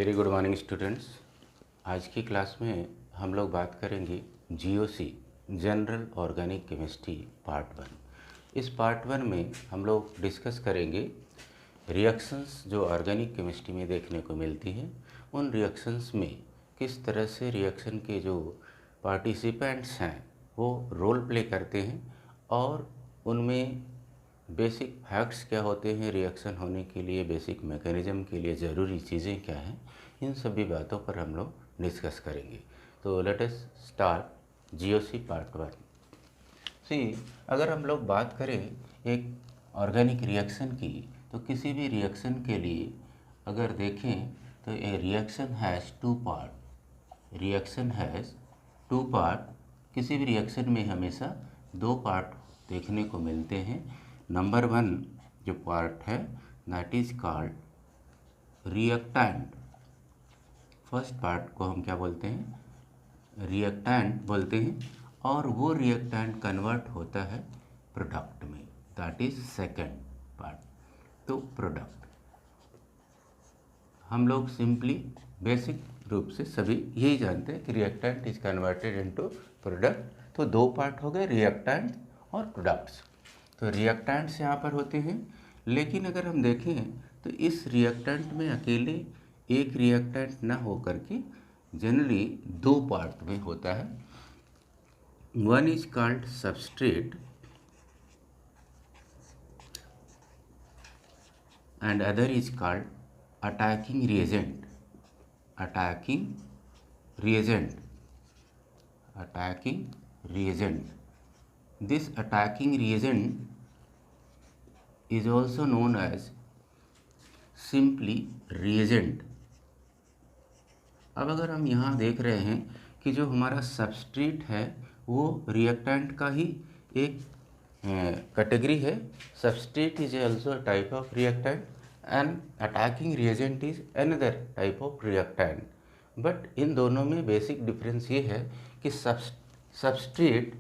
Very good morning students. आज की class में हम लोग बात करेंगे GOC general organic chemistry part 1। इस पार्ट 1 में हम लोग डिस्कस करेंगे रिएक्शंस जो ऑर्गेनिक केमिस्ट्री में देखने को मिलती हैं। उन रिएक्शंस में किस तरह से रिएक्शन के जो पार्टिसिपेंट्स हैं वो रोल प्ले करते हैं और उनमें बेसिक फैक्ट्स क्या होते हैं, रिएक्शन होने के लिए बेसिक मैकेनिज़्म के लिए ज़रूरी चीज़ें क्या हैं, इन सभी बातों पर हम लोग डिस्कस करेंगे। तो let us start GOC part 1। सी, अगर हम लोग बात करें एक ऑर्गेनिक रिएक्शन की, तो किसी भी रिएक्शन के लिए अगर देखें तो a reaction has two part. Reaction has two part. किसी भी रिएक्शन में हमेशा दो पार्ट देखने को मिलते हैं। नंबर 1 जो पार्ट है that is called reactant. First part को हम क्या बोलते हैं? रिएक्टेंट बोलते हैं। और वो रिएक्टेंट कन्वर्ट होता है प्रोडक्ट में, दैट इज सेकेंड पार्ट। तो प्रोडक्ट हम लोग सिंपली बेसिक रूप से सभी यही जानते हैं कि reactant is converted into product. तो दो पार्ट हो गए, रिएक्टेंट और प्रोडक्ट्स। तो रिएक्टेंट्स यहाँ पर होते हैं, लेकिन अगर हम देखें तो इस रिएक्टेंट में अकेले एक रिएक्टेंट ना हो करके जनरली दो पार्ट में होता है। One is called substrate and other is called attacking reagent. attacking reagent attacking reagent This attacking reagent is also known as simply reagent. अब अगर हम यहाँ देख रहे हैं कि जो हमारा सबस्ट्रेट है वो रिएक्टेंट का ही एक कैटेगरी है। Substrate is also type of reactant and attacking reagent is another type of reactant. But in दोनों में बेसिक डिफरेंस ये है कि substrate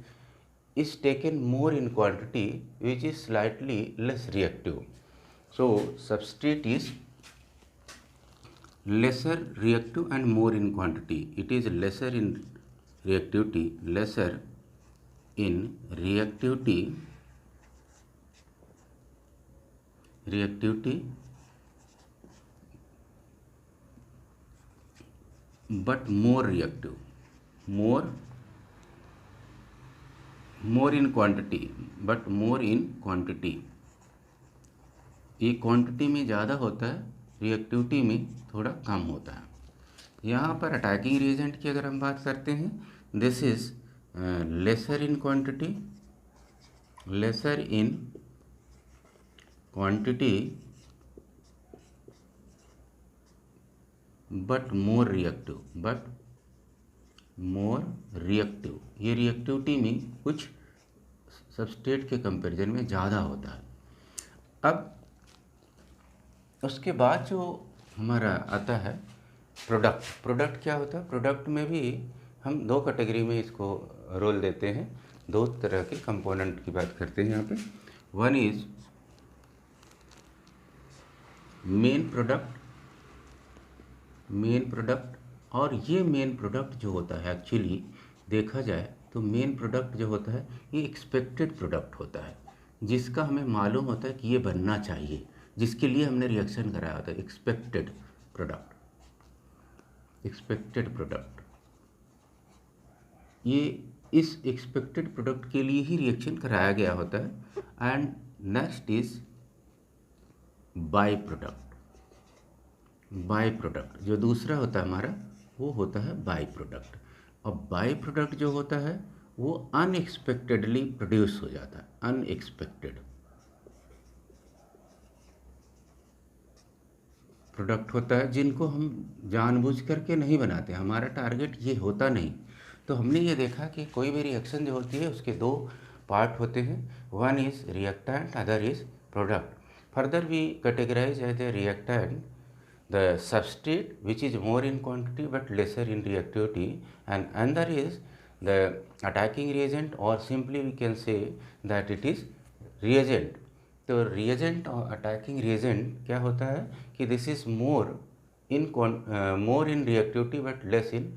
is taken more in quantity which is slightly less reactive. So substrate is lesser reactive and more in quantity. It is lesser in reactivity, but more reactive, more in quantity, but more in quantity. ये quantity में ज़्यादा होता है, reactivity में थोड़ा कम होता है। यहाँ पर अटैकिंग रिएजेंट की अगर हम बात करते हैं, this is lesser in quantity but more reactive. ये रिएक्टिविटी में कुछ सबस्ट्रेट के कंपैरिजन में ज़्यादा होता है। अब उसके बाद जो हमारा आता है प्रोडक्ट क्या होता है? प्रोडक्ट में भी हम दो कैटेगरी में इसको रोल देते हैं, दो तरह के कंपोनेंट की बात करते हैं यहाँ पे। वन इज मेन प्रोडक्ट और ये मेन प्रोडक्ट जो होता है एक्चुअली देखा जाए तो मेन प्रोडक्ट जो होता है ये एक्सपेक्टेड प्रोडक्ट होता है, जिसका हमें मालूम होता है कि ये बनना चाहिए, जिसके लिए हमने रिएक्शन कराया होता है। एक्सपेक्टेड प्रोडक्ट ये इस एक्सपेक्टेड प्रोडक्ट के लिए ही रिएक्शन कराया गया होता है। And next is by product जो दूसरा होता है हमारा वो होता है बाय प्रोडक्ट। और बाय प्रोडक्ट जो होता है वो अनएक्सपेक्टेडली प्रोड्यूस हो जाता है। अनएक्सपेक्टेड प्रोडक्ट होता है जिनको हम जानबूझ करके नहीं बनाते, हमारा टारगेट ये होता नहीं। तो हमने ये देखा कि कोई भी रिएक्शन जो होती है उसके दो पार्ट होते हैं, one is reactant, other is product. Further we categorize as a reactant the substrate which is more in quantity but lesser in reactivity, and another is the attacking reagent, or simply we can say that it is reagent। तो reagent और attacking reagent क्या होता है कि this is more in more in reactivity but less in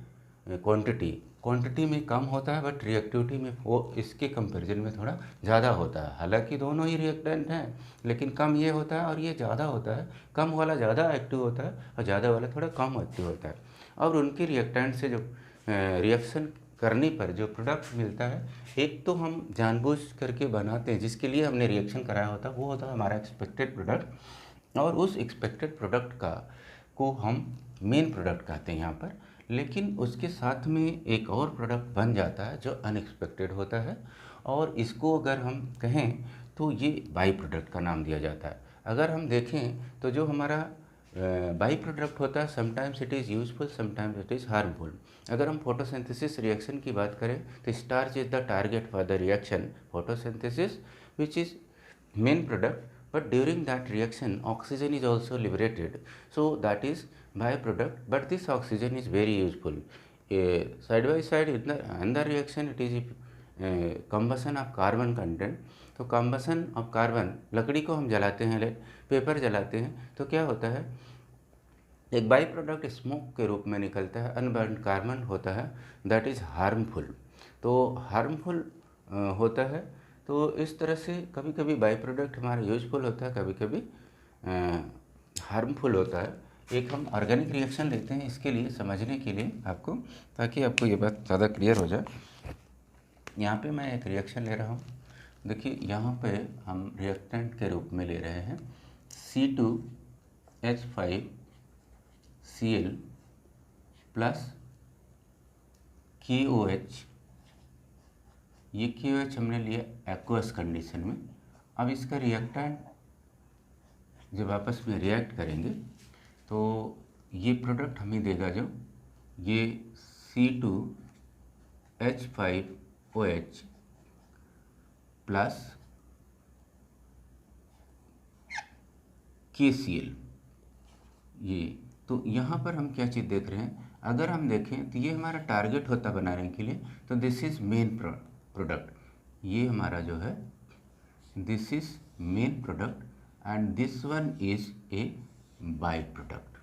quantity. Quantity में कम होता है but reactivity में वो इसके कंपैरिजन में थोड़ा ज़्यादा होता है। हालांकि दोनों ही रिएक्टेंट हैं, लेकिन कम ये होता है और ये ज़्यादा होता है। कम वाला ज़्यादा एक्टिव होता है और ज़्यादा वाला थोड़ा कम एक्टिव होता है। और उनके रिएक्टेंट से जो रिएक्शन करने पर जो प्रोडक्ट मिलता है, एक तो हम जानबूझ करके बनाते हैं, जिसके लिए हमने रिएक्शन कराया होता है, वो होता है हमारा एक्सपेक्टेड प्रोडक्ट। और उस एक्सपेक्टेड प्रोडक्ट का को हम मेन प्रोडक्ट कहते हैं यहाँ पर। लेकिन उसके साथ में एक और प्रोडक्ट बन जाता है जो अनएक्सपेक्टेड होता है, और इसको अगर हम कहें तो ये बाई प्रोडक्ट का नाम दिया जाता है। अगर हम देखें तो जो हमारा बाई प्रोडक्ट होता है, sometimes it is useful, sometimes it is harmful. अगर हम फोटोसिंथेसिस रिएक्शन की बात करें तो starch is the target for the reaction photosynthesis which is main product, but during that reaction oxygen is also liberated, so that is byproduct, but this oxygen is very useful. Side by side in the another reaction it is combustion of carbon content. तो combustion of carbon, लकड़ी को हम जलाते हैं, paper जलाते हैं, तो क्या होता है, एक बाई प्रोडक्ट स्मोक के रूप में निकलता है, अनबर्न कार्बन होता है, दैट इज़ हार्मफुल। तो हार्मफुल होता है। तो इस तरह से कभी कभी बाई प्रोडक्ट हमारा यूजफुल होता है, कभी कभी हार्मफुल होता है। एक हम ऑर्गेनिक रिएक्शन लेते हैं इसके लिए, समझने के लिए आपको, ताकि आपको ये बात ज़्यादा क्लियर हो जाए। यहाँ पे मैं एक रिएक्शन ले रहा हूँ। देखिए यहाँ पे हम रिएक्टेंट के रूप में ले रहे हैं C2H5Cl प्लस KOH। ये KOH हमने लिया एक्वस कंडीशन में। अब इसका रिएक्टेंट जब आपस में रिएक्ट करेंगे तो ये प्रोडक्ट हमें देगा, जो ये C2H5OH प्लस KCl। ये तो यहाँ पर हम क्या चीज़ देख रहे हैं, अगर हम देखें तो ये हमारा टारगेट होता बनाने के लिए, तो दिस इज़ मेन प्रोडक्ट। ये हमारा जो है this is main product and this one is a by product.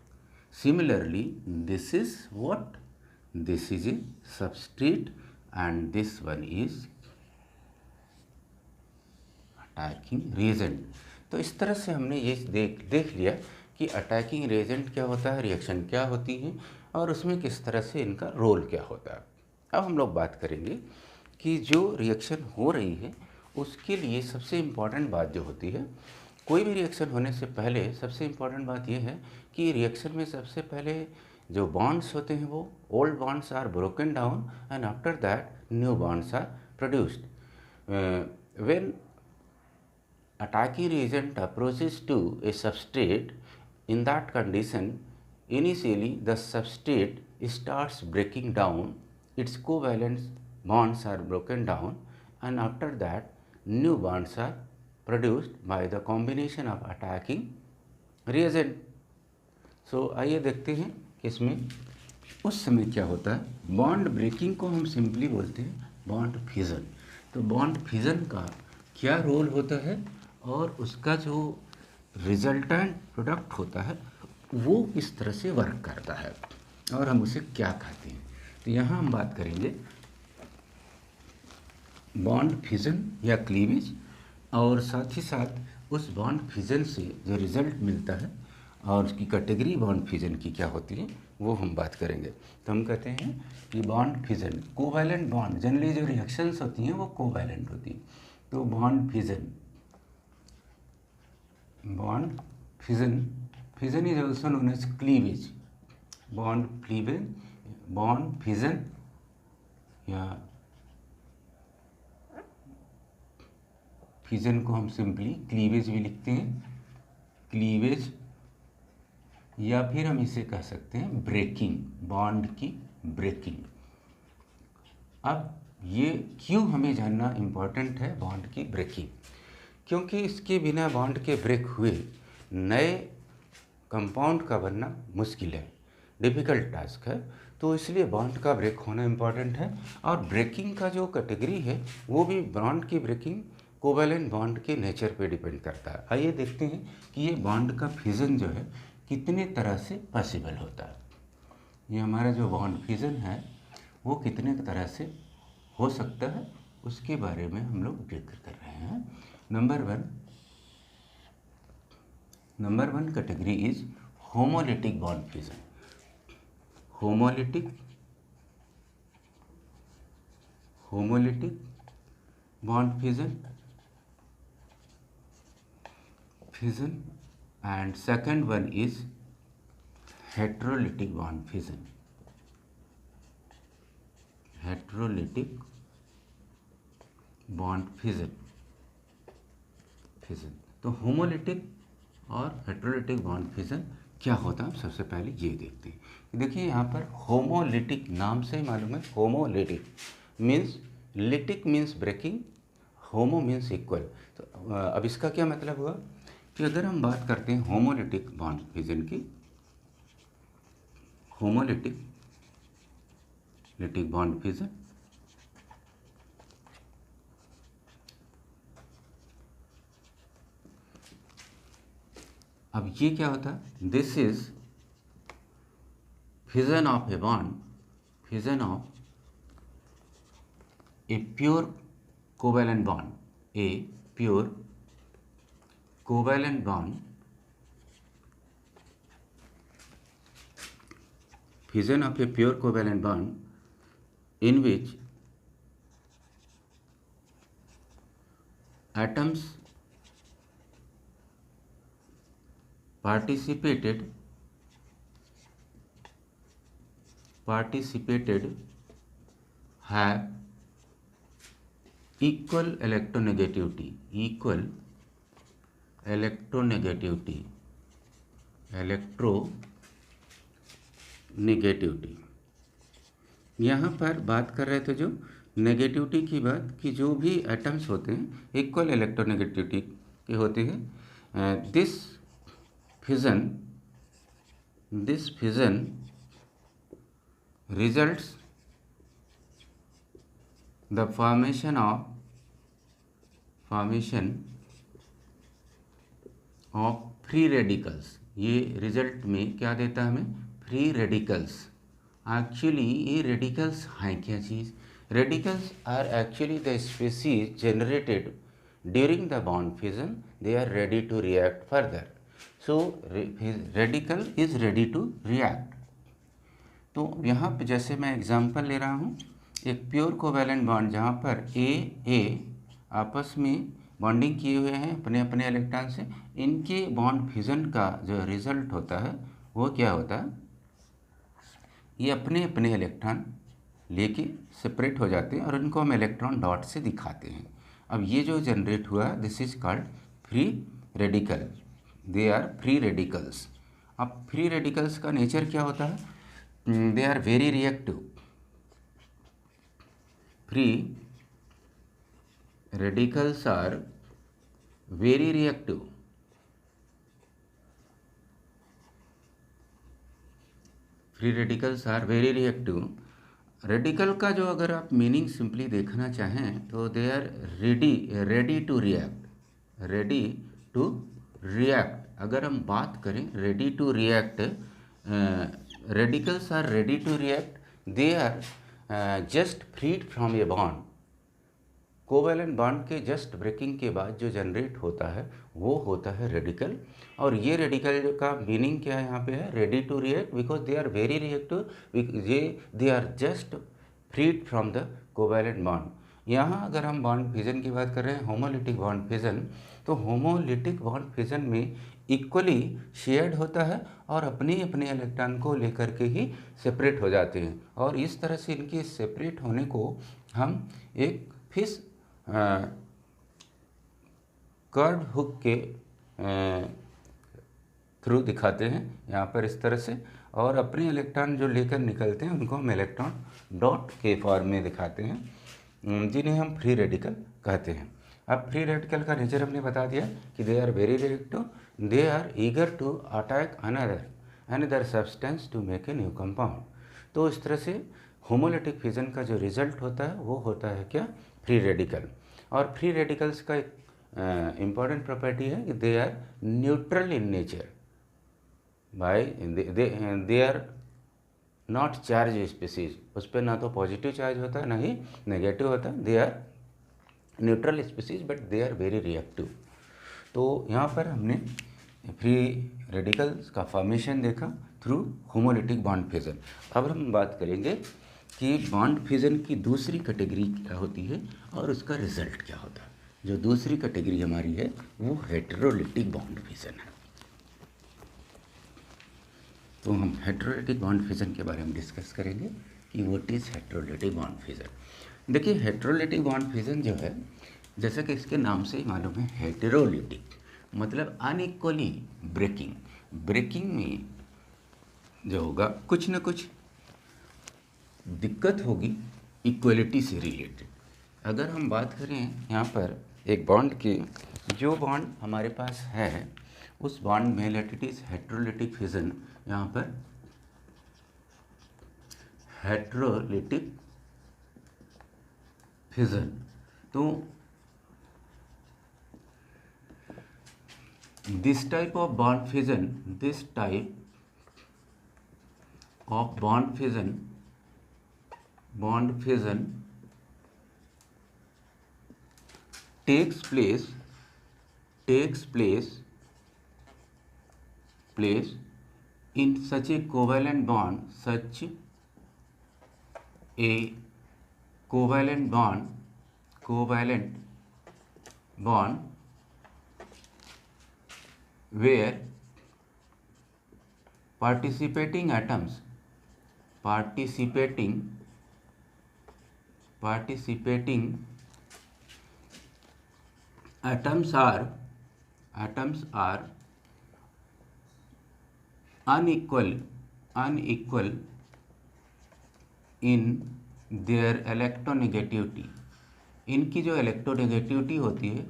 Similarly this is what, this is a substrate and this one is attacking reagent. तो इस तरह से हमने ये देख लिया कि अटैकिंग रिएजेंट क्या होता है, रिएक्शन क्या होती है, और उसमें किस तरह से इनका रोल क्या होता है। अब हम लोग बात करेंगे कि जो रिएक्शन हो रही है उसके लिए सबसे इम्पॉर्टेंट बात जो होती है, कोई भी रिएक्शन होने से पहले सबसे इम्पॉर्टेंट बात यह है कि रिएक्शन में सबसे पहले जो बॉन्ड्स होते हैं वो old bonds are broken down and after that new bonds are produced. When attacking reagent approaches to a substrate, in that condition initially the substrate starts breaking down, its covalent bonds are broken down, and after that new bonds are produced by the combination of attacking reagent. So आइए देखते हैं कि इसमें उस समय क्या होता है। बॉन्ड ब्रेकिंग को हम सिंपली बोलते हैं बॉन्ड फिजन। तो बॉन्ड फिजन का क्या रोल होता है और उसका जो रिजल्टेंट प्रोडक्ट होता है वो किस तरह से वर्क करता है और हम उसे क्या कहते हैं। तो यहाँ हम बात करेंगे बॉन्ड फिजन या क्लीवेज, और साथ ही साथ उस बॉन्ड फिजन से जो रिजल्ट मिलता है और उसकी कैटेगरी बॉन्ड फिजन की क्या होती है वो हम बात करेंगे। तो हम कहते हैं कि bond fission, covalent bond, generally जो रिएक्शंस होती हैं वो कोवैलेंट होती हैं। तो bond fission is also known as cleavage, bond fission या फिजन को हम सिंपली क्लीवेज भी लिखते हैं, क्लीवेज, या फिर हम इसे कह सकते हैं ब्रेकिंग, बॉन्ड की ब्रेकिंग। अब ये क्यों हमें जानना इम्पोर्टेंट है बॉन्ड की ब्रेकिंग, क्योंकि इसके बिना बॉन्ड के ब्रेक हुए नए कंपाउंड का बनना मुश्किल है, डिफ़िकल्ट टास्क है। तो इसलिए बॉन्ड का ब्रेक होना इम्पॉर्टेंट है। और ब्रेकिंग का जो कैटेगरी है वो भी बॉन्ड की ब्रेकिंग कोवैलेंट बॉन्ड के नेचर पे डिपेंड करता है। आइए देखते हैं कि ये बॉन्ड का फिजन जो है कितने तरह से पॉसिबल होता है। ये हमारा जो बॉन्ड फिजन है वो कितने तरह से हो सकता है उसके बारे में हम लोग जिक्र कर रहे हैं। Number one category is homolytic bond fission. Homolytic bond fission, and second one is heterolytic bond fission. Heterolytic bond fission। तो होमोलिटिक और हेटेरोलिटिक बॉन्ड फिजन क्या होता है, सबसे पहले ये देखते हैं। देखिए यहाँ पर होमोलिटिक नाम से ही मालूम है, homolytic means, lytic means breaking, homo means equal. तो अब इसका क्या मतलब हुआ कि अगर हम बात करते हैं होमोलिटिक बॉन्ड फिजन की, होमोलिटिक बॉन्ड फिजन, अब ये क्या होता है, this is fission of a bond, fission of a pure covalent bond, a pure covalent bond, fission of a pure covalent bond in which atoms participated have equal electronegativity, negativity. यहाँ पर बात कर रहे थे जो नेगेटिविटी की बात, कि जो भी एटम्स होते हैं इक्वल इलेक्ट्रोनेगेटिविटी के होते हैं। This fission results the formation of free radicals. ये रिजल्ट में क्या देता है हमें, फ्री रेडिकल्स। एक्चुअली ये रेडिकल्स हैं क्या चीज़, radicals are actually the species generated during the bond fission, they are ready to react further. So radical is ready to react. तो यहाँ पे जैसे मैं एग्जांपल ले रहा हूँ, एक प्योर कोवैलेंट बॉन्ड जहाँ पर ए आपस में बॉन्डिंग किए हुए हैं अपने अपने इलेक्ट्रॉन से, इनके बॉन्ड फिजन का जो रिजल्ट होता है वो क्या होता है, ये अपने अपने इलेक्ट्रॉन लेके सेपरेट हो जाते हैं और इनको हम इलेक्ट्रॉन डॉट से दिखाते हैं। अब ये जो जनरेट हुआ, this is called free radical, they are free radicals. अब फ्री रेडिकल्स का नेचर क्या होता है, they are very reactive. Free radicals are very reactive। Free radicals are very reactive. Radical का जो अगर आप मीनिंग सिंपली देखना चाहें तो they are ready to react. अगर हम बात करें ready to react, radicals are ready to react, they are just freed from a bond. Covalent bond के जस्ट ब्रेकिंग के बाद जो जनरेट होता है वो होता है रेडिकल। और ये रेडिकल का मीनिंग क्या है यहाँ पे है, ready to react, because they are very reactive, they are just freed from the covalent bond. यहाँ अगर हम बॉन्ड फिजन की बात कर रहे हैं, होमोलिटिक बॉन्ड फिजन, तो होमोलिटिक बॉन्ड फिजन में इक्वली शेयर्ड होता है और अपने अपने इलेक्ट्रॉन को लेकर के ही सेपरेट हो जाते हैं। और इस तरह से इनके सेपरेट होने को हम एक फिश कर्व हुक के थ्रू दिखाते हैं यहाँ पर इस तरह से, और अपने इलेक्ट्रॉन जो लेकर निकलते हैं उनको हम इलेक्ट्रॉन डॉट के फॉर्म में दिखाते हैं, जिन्हें हम फ्री रेडिकल कहते हैं। अब फ्री रेडिकल का नेचर हमने बता दिया कि they are very reactive, they are eager to attack another substance to make a new compound. तो इस तरह से होमोलिटिक फिजन का जो रिजल्ट होता है वो होता है क्या, फ्री रेडिकल। और फ्री रेडिकल्स का एक इम्पॉर्टेंट प्रॉपर्टी है कि they are neutral in nature. भाई they are not charge species, उस पर ना तो पॉजिटिव चार्ज होता है ना ही नेगेटिव होता है, they are neutral species but they are very reactive. तो यहाँ पर हमने फ्री रेडिकल्स का फॉर्मेशन देखा थ्रू होमोलिटिक बॉन्ड फिजन। अब हम बात करेंगे कि बॉन्ड फिजन की दूसरी कैटेगरी क्या होती है और उसका रिजल्ट क्या होता है। जो दूसरी कैटेगरी हमारी है वो हेटेरोलिटिक बॉन्ड फिजन है। तो हम हेटेरोलिटिक बॉन्ड फिजन के बारे में डिस्कस करेंगे कि what is heterolytic bond fission. देखिए हेटेरोलिटिक बॉन्ड फिजन जो है, जैसा कि इसके नाम से ही मालूम है, हेटेरोलिटिक मतलब अनइक्वली ब्रेकिंग। ब्रेकिंग में जो होगा कुछ न कुछ दिक्कत होगी इक्वलिटी से रिलेटेड। अगर हम बात करें यहाँ पर एक बॉन्ड की, जो बॉन्ड हमारे पास है उस बॉन्ड में let it is heterolytic fission, यहाँ पर हेटेरोलिटिक फिजन। तो this type of bond fission, this type of bond fission takes place in such a covalent bond, such a covalent bond where participating atoms are unequal in their electronegativity। इनकी जो electronegativity होती है,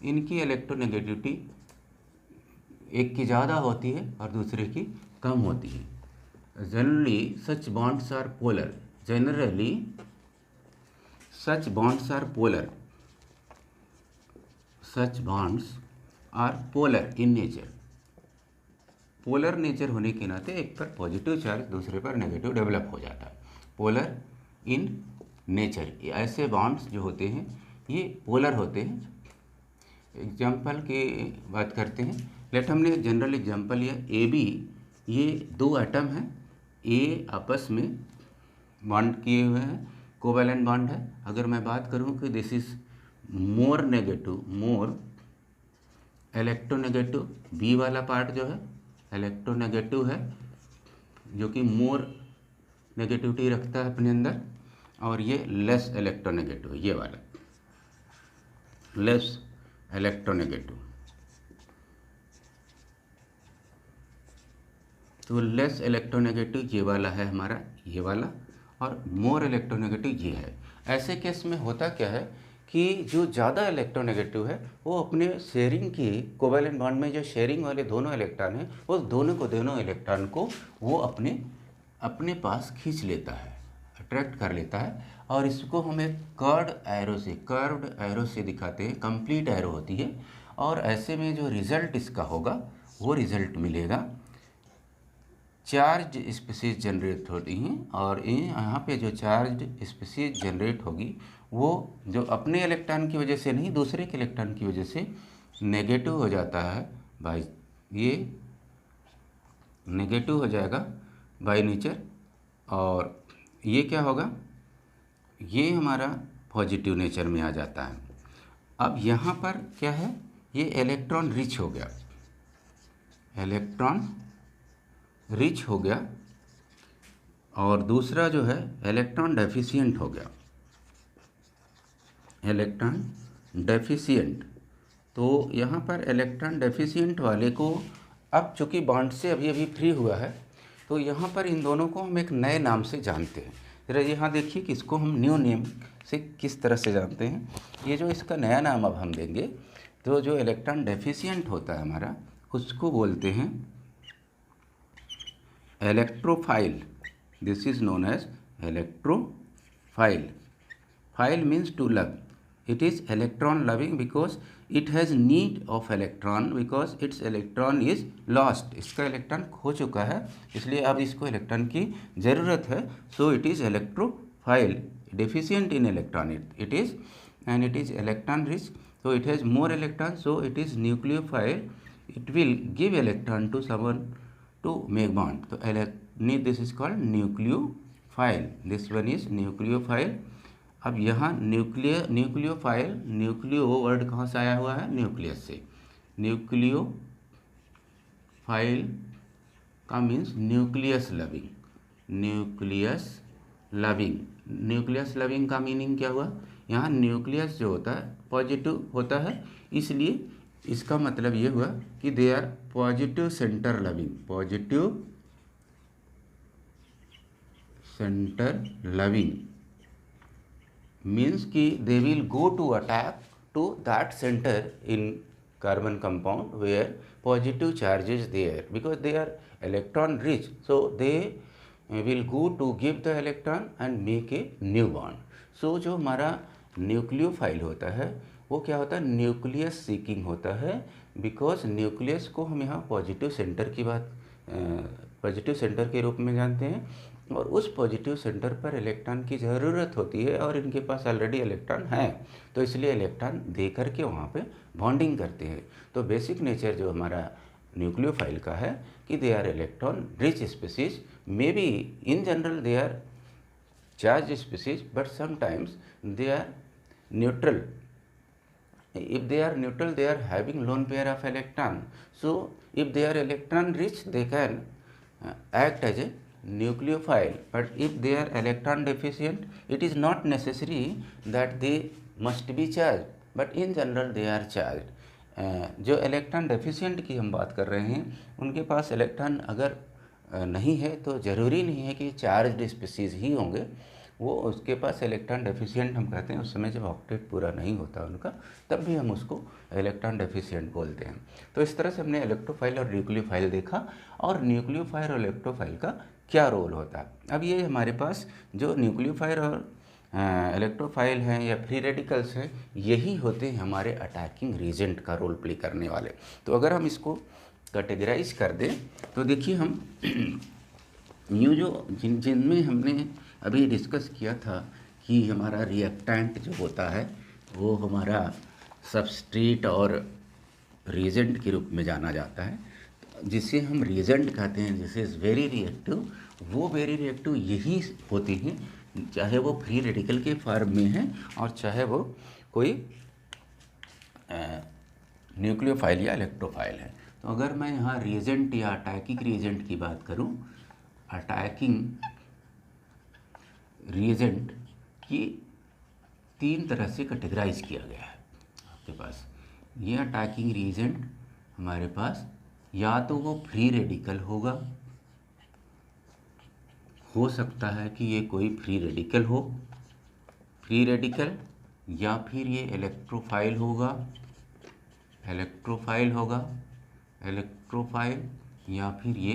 इनकी electronegativity एक की ज़्यादा होती है और दूसरे की कम होती है। Generally such bonds are polar, such bonds are polar in nature। Polar nature होने के नाते एक पर पॉजिटिव चार्ज दूसरे पर नेगेटिव डेवलप हो जाता है। पोलर इन नेचर, ऐसे बॉन्ड्स जो होते हैं ये पोलर होते हैं। एग्जाम्पल की बात करते हैं, लेट हमने जनरल एग्जाम्पल लिया ए बी, ये दो एटम हैं, ए आपस में बॉन्ड किए हुए हैं, कोवैलेंट बॉन्ड है। अगर मैं बात करूं कि this is more electronegative, B वाला पार्ट जो है इलेक्ट्रोनेगेटिव है, जो कि मोर नेगेटिविटी रखता है अपने अंदर, और ये लेस इलेक्ट्रोनेगेटिव, ये वाला लेस इलेक्ट्रोनेगेटिव। तो लेस इलेक्ट्रोनेगेटिव ये वाला है हमारा, ये वाला, और मोर इलेक्ट्रोनेगेटिव ये है। ऐसे केस में होता क्या है कि जो ज़्यादा इलेक्ट्रोनेगेटिव है वो अपने शेयरिंग की, कोवैलेंट बॉन्ड में जो शेयरिंग वाले दोनों इलेक्ट्रॉन हैं उस दोनों इलेक्ट्रॉन को वो अपने पास खींच लेता है, अट्रैक्ट कर लेता है। और इसको हम एक कर्व्ड एरो से दिखाते हैं, कंप्लीट एरो होती है। और ऐसे में जो रिज़ल्ट इसका होगा वो रिज़ल्ट मिलेगा, चार्ज स्पीसीज जनरेट होती हैं, और यहाँ पे जो चार्ज स्पीसीज जनरेट होगी वो जो अपने इलेक्ट्रॉन की वजह से नहीं, दूसरे के इलेक्ट्रॉन की वजह से नेगेटिव हो जाता है बाय, ये नेगेटिव हो जाएगा बाय नेचर, और ये क्या होगा, ये हमारा पॉजिटिव नेचर में आ जाता है। अब यहाँ पर क्या है, ये इलेक्ट्रॉन रिच हो गया, और दूसरा जो है इलेक्ट्रॉन डेफिशिएंट हो गया, तो यहाँ पर इलेक्ट्रॉन डेफिशिएंट वाले को, अब चूँकि बॉन्ड से अभी फ्री हुआ है, तो यहाँ पर इन दोनों को हम एक नए नाम से जानते हैं। जरा यहाँ देखिए कि इसको हम न्यू नेम से किस तरह से जानते हैं। ये जो इसका नया नाम अब हम देंगे, तो जो इलेक्ट्रॉन डेफिशिएंट होता है हमारा, उसको बोलते हैं electrophile. This is known as electrophile. Phile means to love, it is electron loving because it has need of electron because its electron is lost. इसका इलेक्ट्रॉन खो चुका है, इसलिए अब इसको इलेक्ट्रॉन की ज़रूरत है. So it is electrophile, deficient in electron it is, and it is electron rich, so it has more electrons, so it is nucleophile. It will give electron to someone to make bond. So this is called nucleophile. This one is nucleophile. अब यहाँ nucleophile, nucleo word कहाँ से आया हुआ है? Nucleus से. Nucleophile का means nucleus loving. Nucleus loving, nucleus loving का मीनिंग क्या हुआ? यहाँ न्यूक्लियस जो होता है पॉजिटिव होता है, इसलिए इसका मतलब ये हुआ कि they are positive centre loving. Positive centre loving means कि they will go to attack to that center in carbon compound where positive charge is there because they are electron rich, so they will go to give the electron and make a new bond. So जो हमारा nucleophile होता है वो क्या होता है? Nucleus seeking होता है, बिकॉज न्यूक्लियस को हम यहाँ पॉजिटिव सेंटर की बात पॉजिटिव सेंटर के रूप में जानते हैं, और उस पॉजिटिव सेंटर पर इलेक्ट्रॉन की ज़रूरत होती है और इनके पास ऑलरेडी इलेक्ट्रॉन है, तो इसलिए इलेक्ट्रॉन दे करके वहाँ पे बॉन्डिंग करते हैं. तो बेसिक नेचर जो हमारा न्यूक्लियोफाइल का है कि they are electron rich species, may be in general they are charge species, but sometimes they are neutral. If they are neutral, they are having lone pair of electron. So if they are electron rich, they can act as a nucleophile, but if they are electron deficient, it is not necessary that they must be charged, but in general they are charged. जो electron deficient की हम बात कर रहे हैं उनके पास electron अगर नहीं है तो ज़रूरी नहीं है कि चार्ज्ड स्पीसीज ही होंगे, वो उसके पास इलेक्ट्रॉन डेफिशिएंट हम कहते हैं उस समय जब ऑक्टेट पूरा नहीं होता उनका, तब भी हम उसको इलेक्ट्रॉन डेफिशिएंट बोलते हैं. तो इस तरह से हमने इलेक्ट्रोफाइल और न्यूक्लियोफाइल देखा, और न्यूक्लियोफाइल और इलेक्ट्रोफाइल का क्या रोल होता है. अब ये हमारे पास जो न्यूक्लियोफाइल और इलेक्ट्रोफाइल हैं या फ्री रेडिकल्स हैं, यही होते हैं हमारे अटैकिंग रीजेंट का रोल प्ले करने वाले. तो अगर हम इसको कैटेगराइज कर दें तो देखिए हम न्यू जो जिनमें हमने अभी डिस्कस किया था कि हमारा रिएक्टेंट जो होता है वो हमारा सबस्ट्रेट और रीजेंट के रूप में जाना जाता है, जिसे हम रीजेंट कहते हैं, जिसे वेरी रिएक्टिव, वो वेरी रिएक्टिव यही होती हैं, चाहे वो फ्री रेडिकल के फॉर्म में हैं और चाहे वो कोई न्यूक्लियोफाइल या इलेक्ट्रोफाइल है. तो अगर मैं यहाँ रीजेंट या अटैकिंग रीजेंट की बात करूँ, अटैकिंग रीजेंट की 3 तरह से कैटेगराइज किया गया है आपके पास. ये अटैकिंग रीजेंट हमारे पास या तो वो फ्री रेडिकल होगा, हो सकता है कि ये कोई फ्री रेडिकल हो, फ्री रेडिकल, या फिर ये इलेक्ट्रोफाइल होगा, इलेक्ट्रोफाइल होगा, इलेक्ट्रोफाइल, या फिर ये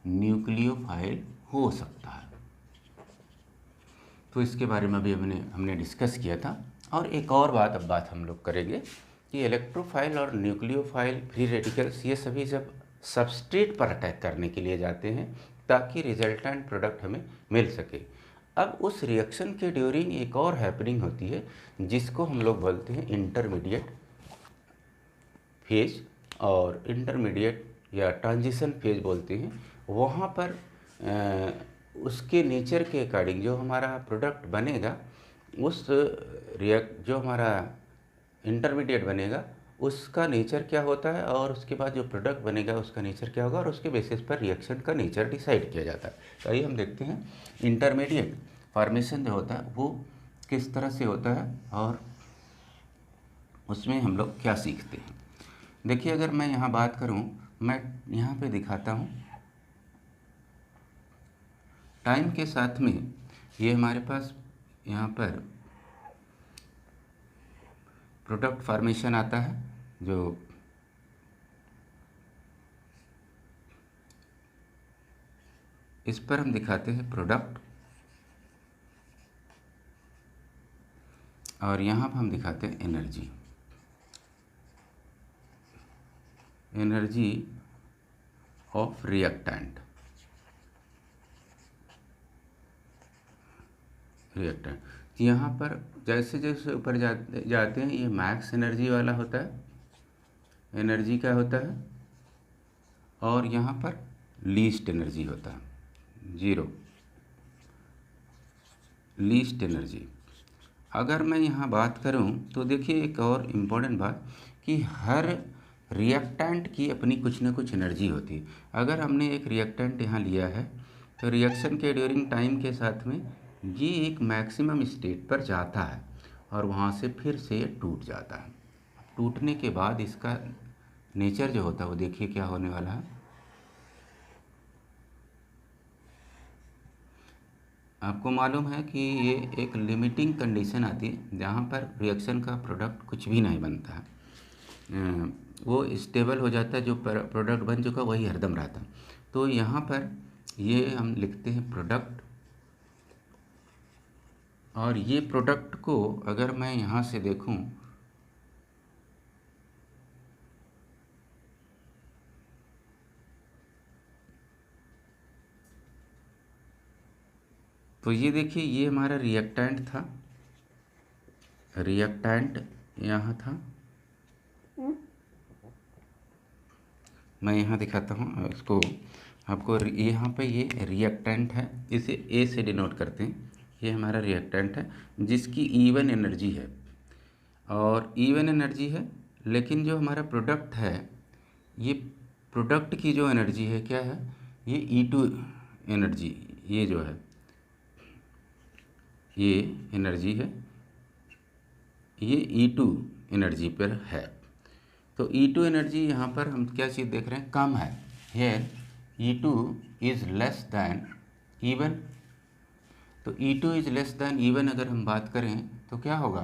न्यूक्लियोफाइल हो सकता है. तो इसके बारे में भी हमने डिस्कस किया था. और एक और बात हम लोग करेंगे कि इलेक्ट्रोफाइल और न्यूक्लियोफाइल, फ्री रेडिकल्स, ये सभी जब सबस्ट्रेट पर अटैक करने के लिए जाते हैं ताकि रिजल्टेंट प्रोडक्ट हमें मिल सके. अब उस रिएक्शन के ड्यूरिंग एक और हैपनिंग होती है जिसको हम लोग बोलते हैं इंटरमीडिएट फेज, और इंटरमीडिएट या ट्रांजिशन फेज बोलते हैं. वहाँ पर उसके नेचर के अकॉर्डिंग जो हमारा प्रोडक्ट बनेगा, उस जो हमारा इंटरमीडिएट बनेगा उसका नेचर क्या होता है, और उसके बाद जो प्रोडक्ट बनेगा उसका नेचर क्या होगा, और उसके बेसिस पर रिएक्शन का नेचर डिसाइड किया जाता है. तो आइए हम देखते हैं इंटरमीडिएट फॉर्मेशन जो होता है वो किस तरह से होता है और उसमें हम लोग क्या सीखते हैं. देखिए अगर मैं यहाँ बात करूँ, मैं यहाँ पे दिखाता हूँ टाइम के साथ में ये हमारे पास यहाँ पर प्रोडक्ट फॉर्मेशन आता है, जो इस पर हम दिखाते हैं प्रोडक्ट, और यहाँ पर हम दिखाते हैं energy, energy of reactant, reactant यहाँ पर जैसे जैसे ऊपर जाते हैं ये मैक्स एनर्जी वाला होता है, एनर्जी क्या होता है, और यहाँ पर लीस्ट एनर्जी होता है, जीरो, लीस्ट एनर्जी। अगर मैं यहाँ बात करूँ तो देखिए एक और इम्पोर्टेंट बात कि हर रिएक्टेंट की अपनी कुछ ना कुछ एनर्जी होती है। अगर हमने एक रिएक्टेंट यहाँ लिया है तो रिएक्शन के ड्यूरिंग टाइम के साथ में ये एक मैक्सिमम स्टेट पर जाता है और वहाँ से फिर से ये टूट जाता है। टूटने के बाद इसका नेचर जो होता है वो देखिए क्या होने वाला है। आपको मालूम है कि ये एक लिमिटिंग कंडीशन आती है जहाँ पर रिएक्शन का प्रोडक्ट कुछ भी नहीं बनता है, वो स्टेबल हो जाता है, जो प्रोडक्ट बन चुका वही हरदम रहता है। तो यहाँ पर ये हम लिखते हैं प्रोडक्ट, और ये प्रोडक्ट को अगर मैं यहाँ से देखूँ तो ये देखिए ये हमारा रिएक्टेंट था, रिएक्टेंट यहाँ था, मैं यहाँ दिखाता हूँ इसको आपको। यहाँ पे ये रिएक्टेंट है, इसे ए से डिनोट करते हैं। ये हमारा रिएक्टेंट है जिसकी इवन एनर्जी है, और इवन एनर्जी है, लेकिन जो हमारा प्रोडक्ट है ये प्रोडक्ट की जो एनर्जी है क्या है, ये E2 एनर्जी, ये जो है ये एनर्जी है, ये E2 एनर्जी पर है। तो E2 एनर्जी यहाँ पर हम क्या चीज़ देख रहे हैं, कम है। Hair E2 is less than E1, तो E2 is less than E1 अगर हम बात करें तो क्या होगा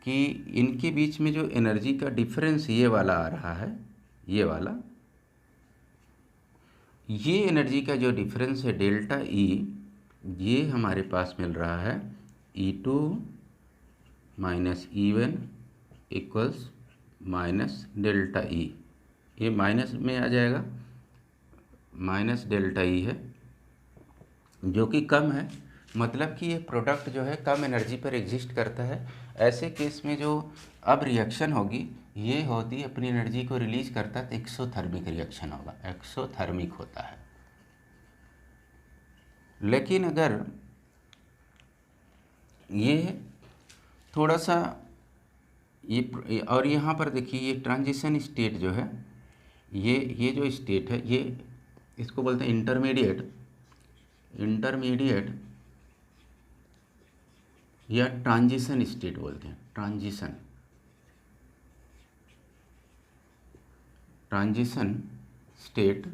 कि इनके बीच में जो एनर्जी का डिफरेंस ये वाला आ रहा है, ये वाला, ये एनर्जी का जो डिफरेंस है डेल्टा E, ये हमारे पास मिल रहा है E2 minus E1 equals minus delta E। ये माइनस में आ जाएगा, माइनस डेल्टा E है जो कि कम है, मतलब कि ये प्रोडक्ट जो है कम एनर्जी पर एग्जिस्ट करता है। ऐसे केस में जो अब रिएक्शन होगी ये होती अपनी एनर्जी को रिलीज करता है तो एक्सोथर्मिक रिएक्शन होगा, एक्सोथर्मिक होता है। लेकिन अगर ये थोड़ा सा ये और यहाँ पर देखिए ये ट्रांजिशन स्टेट जो है, ये जो स्टेट है ये इसको बोलते हैं इंटरमीडिएट, इंटरमीडिएट या ट्रांजिशन स्टेट बोलते हैं, ट्रांजिशन, ट्रांजिशन स्टेट।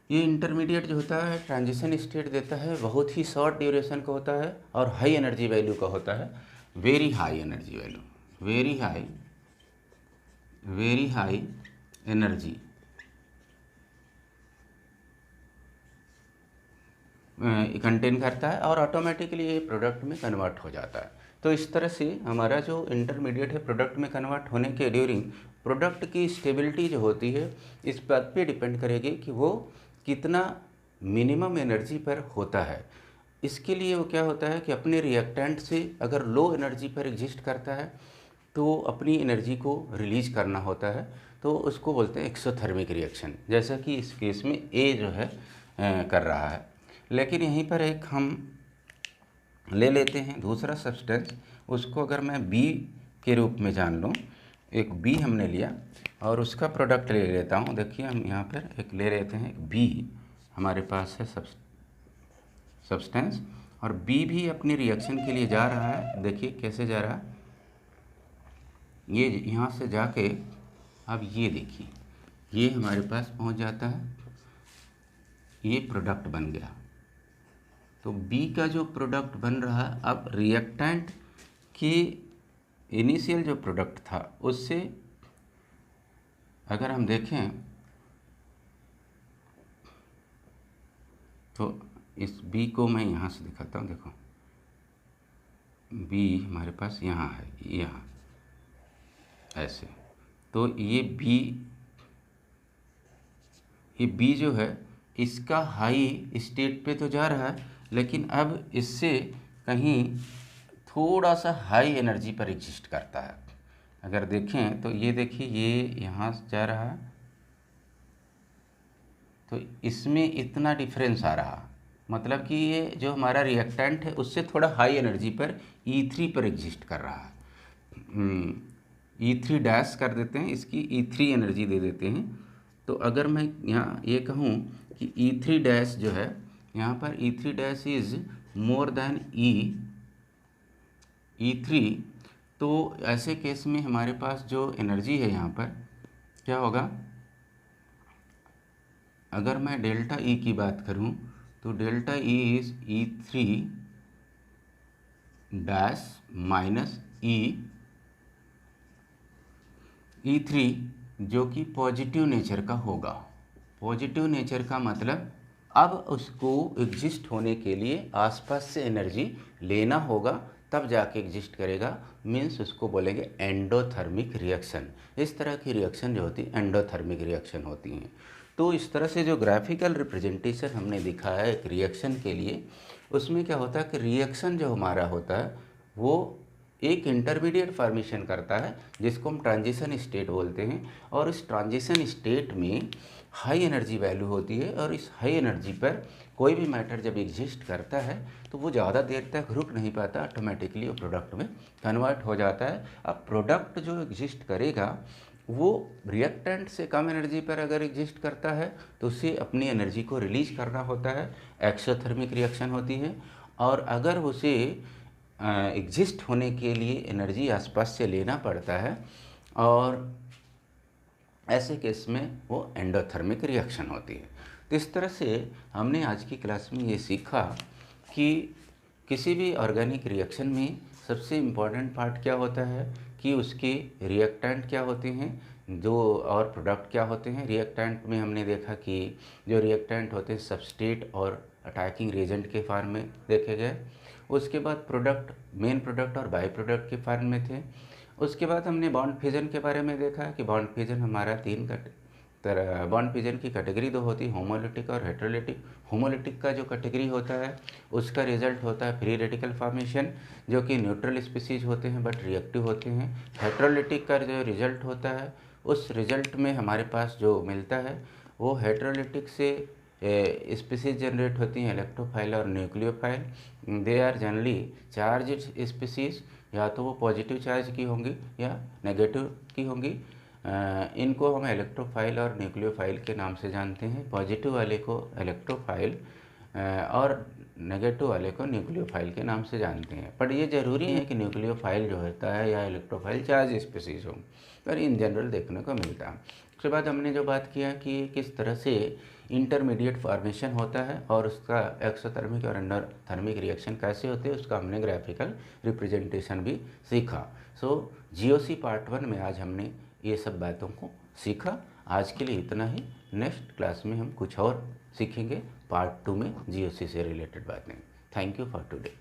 ये इंटरमीडिएट जो होता है ट्रांजिशन स्टेट देता है, बहुत ही शॉर्ट ड्यूरेशन का होता है और हाई एनर्जी वैल्यू का होता है, very high energy value, very high, very high energy contain करता है और ऑटोमेटिकली ये प्रोडक्ट में कन्वर्ट हो जाता है। तो इस तरह से हमारा जो इंटरमीडिएट है प्रोडक्ट में कन्वर्ट होने के ड्यूरिंग प्रोडक्ट की स्टेबिलिटी जो होती है इस बात पे डिपेंड करेगी कि वो कितना मिनिमम एनर्जी पर होता है। इसके लिए वो क्या होता है कि अपने रिएक्टेंट से अगर लो एनर्जी पर एग्जिस्ट करता है तो अपनी एनर्जी को रिलीज करना होता है, तो उसको बोलते हैं एक्सोथर्मिक रिएक्शन, जैसा कि इस केस में ए जो है कर रहा है। लेकिन यहीं पर एक हम ले लेते हैं दूसरा सब्सटेंस, उसको अगर मैं बी के रूप में जान लूँ, एक बी हमने लिया और उसका प्रोडक्ट ले लेता हूँ। देखिए हम यहाँ पर एक ले लेते हैं, एक बी हमारे पास है सब्सटेंस, और बी भी अपनी रिएक्शन के लिए जा रहा है। देखिए कैसे जा रहा है, ये यहाँ से जाके अब ये देखिए ये हमारे पास पहुँच जाता है, ये प्रोडक्ट बन गया। तो बी का जो प्रोडक्ट बन रहा है, अब रिएक्टेंट की इनिशियल जो प्रोडक्ट था उससे अगर हम देखें तो इस बी को मैं यहाँ से दिखाता हूँ, देखो बी हमारे पास यहाँ है, यहाँ ऐसे, तो ये बी जो है इसका हाई स्टेट पे तो जा रहा है, लेकिन अब इससे कहीं थोड़ा सा हाई एनर्जी पर एग्जिस्ट करता है। अगर देखें तो ये देखिए, ये यहाँ से जा रहा है, तो इसमें इतना डिफरेंस आ रहा, मतलब कि ये जो हमारा रिएक्टेंट है उससे थोड़ा हाई एनर्जी पर E3 पर एग्जिस्ट कर रहा है। E3 डैश कर देते हैं, इसकी E3 एनर्जी दे देते हैं। तो अगर मैं यहाँ ये कहूँ कि E3 डैश जो है यहाँ पर, E3 dash is more than E3, तो ऐसे केस में हमारे पास जो एनर्जी है यहाँ पर क्या होगा, अगर मैं डेल्टा E की बात करूँ तो delta E is E3 dash minus E3, जो कि पॉजिटिव नेचर का होगा। पॉजिटिव नेचर का मतलब अब उसको एग्जिस्ट होने के लिए आसपास से एनर्जी लेना होगा, तब जाके एग्जिस्ट करेगा, मीन्स उसको बोलेंगे एंडोथर्मिक रिएक्शन। इस तरह की रिएक्शन जो होती है एंडोथर्मिक रिएक्शन होती हैं। तो इस तरह से जो ग्राफिकल रिप्रेजेंटेशन हमने दिखाया है एक रिएक्शन के लिए, उसमें क्या होता है कि रिएक्शन जो हमारा होता है वो एक इंटरमीडिएट फॉर्मेशन करता है जिसको हम ट्रांजिशन स्टेट बोलते हैं, और इस ट्रांजिशन स्टेट में हाई एनर्जी वैल्यू होती है, और इस हाई एनर्जी पर कोई भी मैटर जब एग्जिस्ट करता है तो वो ज़्यादा देर तक रुक नहीं पाता, ऑटोमेटिकली वो प्रोडक्ट में कन्वर्ट हो जाता है। अब प्रोडक्ट जो एग्जिस्ट करेगा वो रिएक्टेंट से कम एनर्जी पर अगर एग्जिस्ट करता है तो उसे अपनी एनर्जी को रिलीज करना होता है, एक्सोथर्मिक रिएक्शन होती है। और अगर उसे एग्जिस्ट होने के लिए एनर्जी आसपास से लेना पड़ता है, और ऐसे केस में वो एंडोथर्मिक रिएक्शन होती है। तो इस तरह से हमने आज की क्लास में ये सीखा कि किसी भी ऑर्गेनिक रिएक्शन में सबसे इम्पॉर्टेंट पार्ट क्या होता है कि उसके रिएक्टेंट क्या होते हैं जो, और प्रोडक्ट क्या होते हैं। रिएक्टेंट में हमने देखा कि जो रिएक्टेंट होते हैं सबस्ट्रेट और अटैकिंग रिएजेंट के फॉर्म में देखे गए। उसके बाद प्रोडक्ट मेन प्रोडक्ट और बाई प्रोडक्ट के फॉर्म में थे। उसके बाद हमने बॉन्ड फ्यूजन के बारे में देखा कि बॉन्ड फ्यूजन हमारा बॉन्ड फ्यूजन की कैटेगरी दो होती है, होमोलिटिक और हेटेरोलिटिक। होमोलिटिक का जो कैटेगरी होता है उसका रिजल्ट होता है फ्री रेडिकल फॉर्मेशन, जो कि न्यूट्रल स्पीसीज होते हैं बट रिएक्टिव होते हैं। हेटेरोलिटिक का जो रिजल्ट होता है उस रिजल्ट में हमारे पास जो मिलता है वो हेटेरोलिटिक से स्पीसीज जनरेट होती हैं, इलेक्ट्रोफाइल और nucleophile. They are generally charge species, या तो वो पॉजिटिव चार्ज की होंगी या नेगेटिव की होंगी। इनको हम इलेक्ट्रोफाइल और न्यूक्लियोफाइल के नाम से जानते हैं। पॉजिटिव वाले को इलेक्ट्रोफाइल और नेगेटिव वाले को न्यूक्लियोफाइल के नाम से जानते हैं। पर ये ज़रूरी है कि न्यूक्लियोफाइल जो होता है या इलेक्ट्रोफाइल चार्ज स्पीसीज हो, पर इन जनरल देखने को मिलता है। उसके बाद हमने जो बात किया कि किस तरह से इंटरमीडिएट फॉर्मेशन होता है और उसका एक्सोथर्मिक और एंडोथर्मिक रिएक्शन कैसे होते हैं, उसका हमने ग्राफिकल रिप्रेजेंटेशन भी सीखा। सो जीओसी पार्ट 1 में आज हमने ये सब बातों को सीखा। आज के लिए इतना ही। नेक्स्ट क्लास में हम कुछ और सीखेंगे पार्ट 2 में जीओसी से रिलेटेड बातें। Thank you for today.